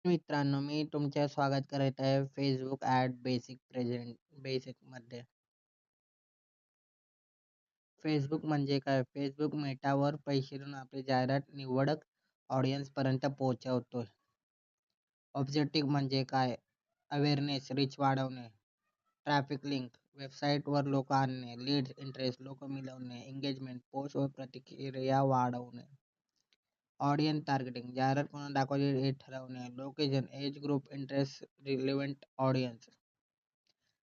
मित्रांनो, मी तुमचे स्वागत करत आहे Facebook ॲड बेसिकमध्ये. Facebook म्हणजे काय? Facebook मेटावर पैसे देऊन आपली जाहिरात निवडक ऑडियन्सपर्यंत पोहोचवतो. ऑब्जेक्टिव्ह म्हणजे काय? अवेअरनेस, रीच वाढवणे, ट्रॅफिक लिंक, वेबसाईटवर लोक आणणे, लीड्स, इंटरेस्ट, लोक मिळवणे, एंगेजमेंट, पोस्ट व प्रतिक्रिया वाढवणे. ऑडियन्स टार्गेटिंग, जाहिरात कोणाला दाखवायची हे ठरवणे. Location, age group, interest, relevant audience.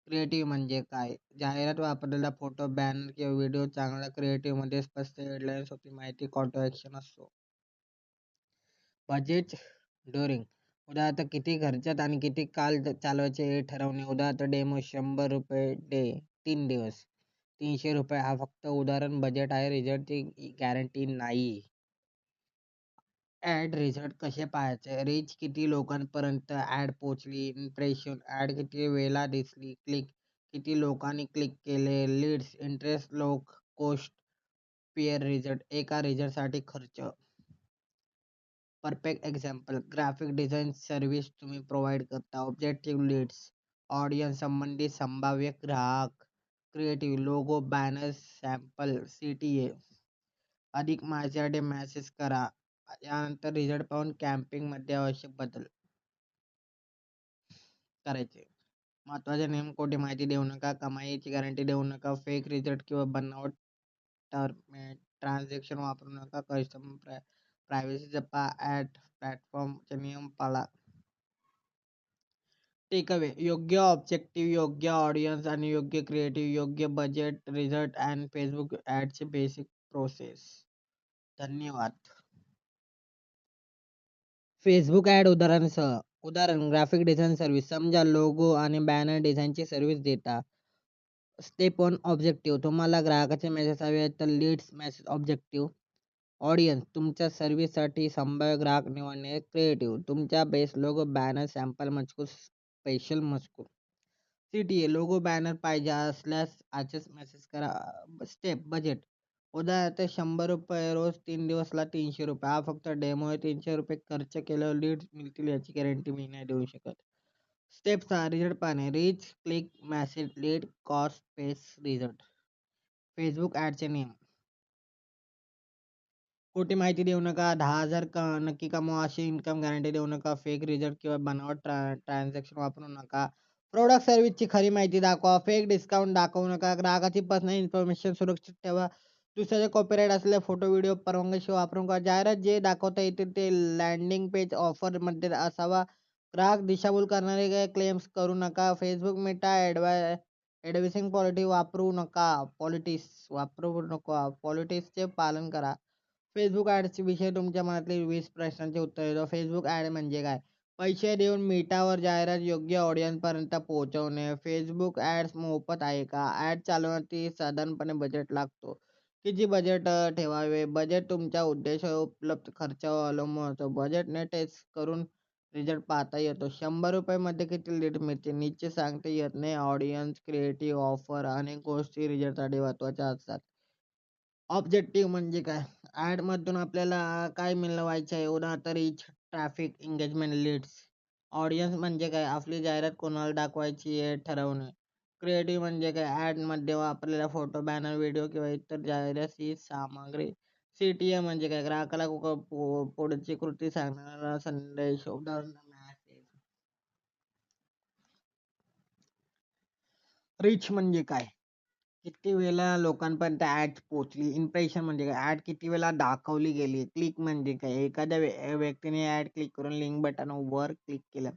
Creative म्हणजे काय? जाहिरात वापरलेला फोटो, बॅनर किंवा व्हिडिओ चांगला क्रिएटिव्हमध्ये स्पष्ट हेडलाईन्स होती, माहिती, कॉल टू ॲक्शन असतो. बजेट ड्युरिंग, उदाहरणार्थ किती खर्चात आणि किती काल चालवायचे हे ठरवणे. उदाहरणार्थ डेमो ₹100 डे 3 दिवस. ₹300 हा फक्त उदाहरण बजेट आहे, रिझल्टची गॅरंटी नाही. ॲड रिझल्ट कसे पाहायचे? रीच किती लोकांपर्यंत ॲड पोहोचली, इम्प्रेशन, ॲड किती वेळेला दिसली, क्लिक किती लोकांनी क्लिक केले, लीड्स, इंटरेस्ट, लोक, कोस्ट, पेअर रिझल्ट, एका रिझल्टसाठी खर्च. Perfect example, graphic design service तुम्ही प्रोव्हाइड करता. ऑब्जेक्टिव्ह लीड्स, ऑडियन्स संबंधित संभाव्य ग्राहक. Creative logo, banner, sample, CTA. अधिक माहितीसाठी मेसेज करा. यानंतर रिझल्ट पाहून कॅम्पिंगमध्ये आवश्यक बदल करायचे. महत्त्वाचे नियम, खोटी माहिती देऊ नका, कमाईची गॅरंटी देऊ नका, फेक रिझल्ट किंवा बनावट ट्रान्झॅक्शन वापरू नका, कस्टमर प्रायव्हसी जपा, ॲड प्लॅटफॉर्मचे नियम पाळा. टेकअवे, योग्य ऑब्जेक्टिव्ह, योग्य ऑडियन्स आणि योग्य क्रिएटिव्ह, योग्य बजेट, रिझल्ट अँड फेसबुक ॲडचे बेसिक प्रोसेस. धन्यवाद. फेसबुक ॲड उदाहरणासह. उदाहरण, ग्राफिक डिझाईन सर्व्हिस. समजा लोगो आणि बॅनर डिझाईनची सर्व्हिस देता. Step 1, objective. तुम्हाला ग्राहकाचे मेसेज हवे आहेत तर लीड्स, मेसेज, ऑब्जेक्टिव्ह. ऑडियन्स, तुमच्या सर्व्हिससाठी संभाव्य ग्राहक निवडणे. क्रिएटिव्ह, तुमच्या बेस लोगो, बॅनर, सॅम्पल मजकूर, स्पेशल मजकूर. CTA, लोगो, बॅनर पाहिजे असल्यास आजच मेसेज करा. Step, budget. उदाहरणार्थ ₹100 रोज 3 दिवसला ₹300. हा फक्त डेमो आहे. ₹300 खर्च केल्यावर लीड्स मिळतील याची गॅरंटी मी नाही देऊ शकत. स्टेप 6, रिझल्ट पाहणे. Reach, click, message, lead, cost, pace, result. Facebook ॲडचे नियम. खोटी माहिती देऊ नका. 10,000 नक्की कमवा अशी इन्कम गॅरंटी देऊ नका. फेक रिझल्ट किंवा बनावट ट्रान्झॅक्शन वापरू नका. प्रोडक्ट सर्व्हिसची खरी माहिती दाखवा. फेक डिस्काउंट दाखवू नका. ग्राहकाची पर्सनल इन्फॉर्मेशन सुरक्षित ठेवा. दुसऱ्याचे कॉपीराइट असलेले फोटो, व्हिडिओ परवानगीशिवाय वापरू नका. जाहिरात जे दाखवता येते ते लँडिंग पेज ऑफरमध्ये असावा. ग्राहक दिशाभूल करणारे क्लेम्स करू नका. फेसबुक मेटा ॲडव्हायसिंग वापरू नका. पॉलिटिक्सचे पालन करा. फेसबुक ॲड्सचे विषय, तुमच्या मनातले 20 प्रश्नांचे उत्तर देतो. फेसबुक ॲड म्हणजे काय? पैसे देऊन मेटावर जाहिरात योग्य ऑडियन्सपर्यंत पोहोचवणे. फेसबुक ॲड्स मोफत आहे का? ॲड चालवण्यासाठी साधारणपणे बजेट लागतो. किती बजेट ठेवावे? बजेट तुमच्या उद्देशावर उपलब्ध खर्चावर अवलंबून असतो. बजेटने टेस्ट करून रिझल्ट पाहता येतो. ₹100 मध्ये किती लीड मिळते? नीचे सांगता येत नाही. ऑडियन्स, क्रिएटिव्ह, ऑफर अनेक गोष्टी रिझल्टसाठी महत्त्वाच्या असतात. ऑब्जेक्टिव्ह म्हणजे काय? ॲडमधून आपल्याला काय मिळवायचं आहे? उदाहरणार्थ reach, traffic, engagement, leads. Audience म्हणजे काय? आपली जाहिरात कोणाला दाखवायची हे ठरवणे. क्रिएटिव्ह म्हणजे काय? ॲडमध्ये वापरलेला फोटो, बॅनर, व्हिडिओ किंवा इतर जाहिराती सामग्री. CTA म्हणजे काय? ग्राहकाला पुढची कृती सांगणारा संदेश, उदाहरण मॅसेज. रीच म्हणजे काय? किती वेळेला लोकांपर्यंत ॲड पोहोचली. इम्प्रेशन म्हणजे काय? ॲड किती वेळेला दाखवली गेली. क्लिक म्हणजे काय? एखाद्या व्यक्तीने ॲड क्लिक करून लिंक बटनवर क्लिक केलं.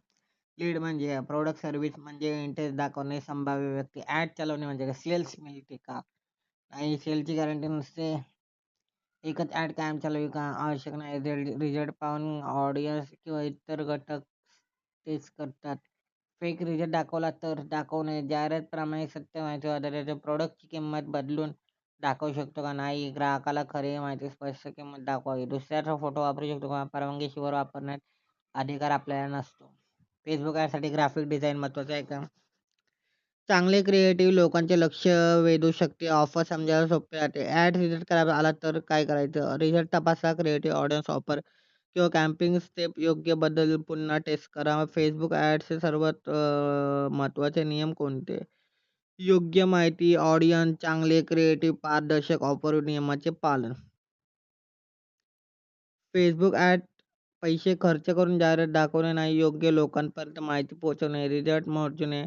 लीड म्हणजे काय? प्रोडक्ट सर्व्हिस म्हणजे इंटरेस्ट दाखवणे. संभाव्य व्यक्ती. ॲड चालवणे म्हणजे काय? सेल्स मिळते का? नाही, सेलची गॅरंटी नसते. एकच ॲड कायम चालवावी का? आवश्यक नाही. रिझल्ट पाहून ऑडियन्स किंवा इतर घटक तेच करतात. फेक रिझल्ट दाखवला तर दाखवू नये. जाहिरात प्रामाणिक सत्य माहितीवर आधारित. प्रॉडक्टची किंमत बदलून दाखवू शकतो का? नाही. ग्राहकाला खरी माहिती, स्पष्ट किंमत दाखवावी. दुसऱ्याचा फोटो वापरू शकतो का? परवानगीशिवाय वापरण्यात अधिकार आपल्याला नसतो. फेसबुक ॲडसाठी ग्राफिक डिझाईन महत्त्वाचं आहे का? चांगले क्रिएटिव्ह लोकांचे लक्ष वेधू शकते. ऑफर समजायला सोपे जाते. ॲड रिझल्ट खराब आला तर काय करायचं? रिझल्ट तपासा. क्रिएटिव्ह, ऑडियन्स, ऑफर किंवा कॅम्पिंग स्टेप योग्य बदल पुन्हा टेस्ट करा. Facebook ॲड्सचे सर्वात महत्त्वाचे नियम कोणते? योग्य माहिती, ऑडियन्स चांगले, क्रिएटिव्ह, पारदर्शक ऑफर नियमाचे पालन. Facebook ॲड पैसे खर्च करून जाहिरात दाखवणे नाही, योग्य लोकांपर्यंत माहिती पोहोचवणे, रिझल्ट मोजणे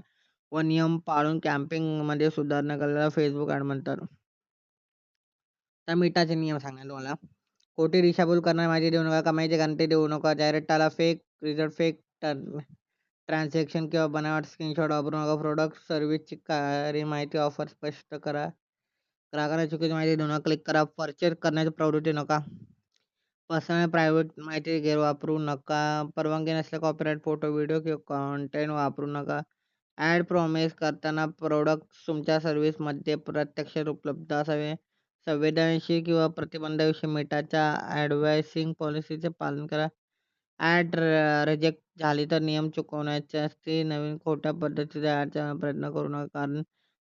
व नियम पाळून कॅम्पेनमध्ये सुधारणा करायला Facebook ॲड म्हणतात. त्या मिठाचे नियम सांगणार तुम्हाला. खोटी दिशाभूल करणारी माहिती देऊ नका, कमाईची गॅरंटी देऊ नका, जाहिरात टाळा, फेक रिझल्ट, फेक ट्रान्झॅक्शन किंवा बनावट स्क्रीनशॉट वापरू नका, प्रोडक्ट सर्व्हिसची खरी माहिती ऑफर स्पष्ट करा, ग्राहकाला चुकीची माहिती देऊ नका, क्लिक करा, परचेस करण्याची प्रवृत्ती नका, पर्सनल प्रायव्हेट माहिती गैरवापरू नका, परवानगी नसलेला कॉपीराइट फोटो, व्हिडिओ किंवा कॉन्टेंट वापरू नका. ॲड प्रॉमिस करताना प्रोडक्ट तुमच्या सर्व्हिसमध्ये प्रत्यक्षात उपलब्ध असावे. संवेदनशील किंवा प्रतिबंधाविषयी मिठाच्या ॲडव्हायसिंग पॉलिसीचे पालन करा. ॲड रिजेक्ट झाली तर नियम चुकवण्याचे असते. नवीन खोट्या पद्धतीचे ॲडचा प्रयत्न करू नका, कारण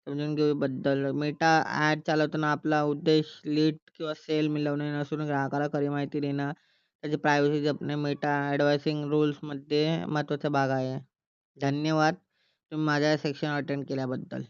समजून घेऊबद्दल. मेटा ॲड चालवताना आपला उद्देश लीड किंवा सेल मिळवणे नसून ग्राहकाला खरी माहिती देणं, त्याची प्रायव्हसी जपणे मेटा ॲडव्हायसिंग रूल्समध्ये महत्त्वाचा भाग आहे. धन्यवाद तुम्ही माझ्या सेक्शन अटेंड केल्याबद्दल.